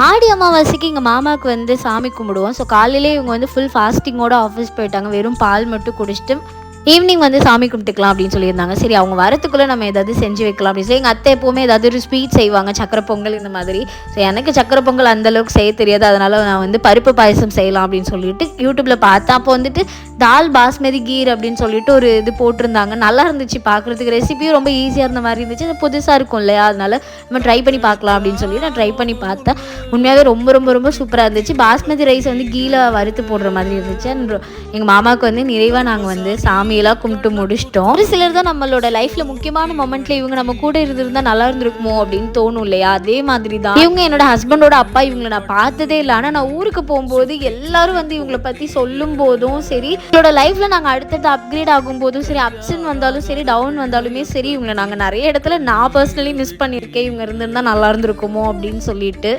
ஆடி அமாவாசைக்கு எங்கள் மாமாவுக்கு வந்து சாமி கும்பிடுவோம். ஸோ காலையிலே இவங்க வந்து ஃபுல் ஃபாஸ்டிங்கோட ஆஃபீஸ் போயிட்டாங்க. வெறும் பால் மட்டும் குடிச்சிட்டு ஈவினிங் வந்து சாமி கும்பிட்டுக்கலாம் அப்படின்னு சொல்லியிருந்தாங்க. சரி அவங்க வரத்துக்குள்ளே நம்ம ஏதாவது செஞ்சு வைக்கலாம் அப்படின்னு சொல்லி எங்கள் அத்தை எப்போவுமே ஏதாவது ஒரு ஸ்வீட் செய்வாங்க, சக்கரை பொங்கல் இந்த மாதிரி. ஸோ எனக்கு சக்கரை பொங்கல் அந்தளவுக்கு செய்ய தெரியாது. அதனால் நான் வந்து பருப்பு பாயசம் செய்யலாம் அப்படின்னு சொல்லிட்டு யூடியூப்பில் பார்த்தேன். அப்போ வந்துட்டு தால் பாஸ்மதி கீர் அப்படின்னு சொல்லிட்டு ஒரு இது போட்டிருந்தாங்க. நல்லா இருந்துச்சு பார்க்குறதுக்கு. ரெசிபியும் ரொம்ப ஈஸியாக இருந்த மாதிரி இருந்துச்சு. அது புதுசாக இருக்கும் இல்லையா, அதனால் நம்ம ட்ரை பண்ணி பார்க்கலாம் அப்படின்னு சொல்லி நான் ட்ரை பண்ணி பார்த்தேன். உண்மையாகவே ரொம்ப ரொம்ப ரொம்ப சூப்பராக இருந்துச்சு. பாஸ்மதி ரைஸ் வந்து கீழே வறுத்து போடுற மாதிரி இருந்துச்சு. எங்கள் மாமாவுக்கு வந்து நிறைவாக நாங்கள் வந்து சாமியெல்லாம் கும்பிட்டு முடிச்சிட்டோம். ஒரு சிலர் தான் நம்மளோட லைஃப்பில் முக்கியமான மொமெண்ட்டில் இவங்க நம்ம கூட இருந்திருந்தால் நல்லா இருந்திருக்குமோ அப்படின்னு தோணும் இல்லையா, அதே மாதிரி தான் இவங்க. என்னோட ஹஸ்பண்டோட அப்பா. இவங்களை நான் பார்த்ததே இல்லை. ஆனால் நான் ஊருக்கு போகும்போது எல்லாரும் வந்து இவங்களை பற்றி சொல்லும் போதும் சரி, இவங்களோட லைஃப்பில் நாங்கள் அடுத்தது அப்கிரேட் ஆகும்போதும் சரி, அப்ஸ்ன்னு வந்தாலும் சரி, டவுன் வந்தாலுமே சரி, இவங்களை நாங்கள் நிறைய இடத்துல நான் பர்சனலி மிஸ் பண்ணியிருக்கேன். இவங்க இருந்திருந்தால் நல்லா இருந்திருக்குமோ அப்படின்னு சொல்லிட்டு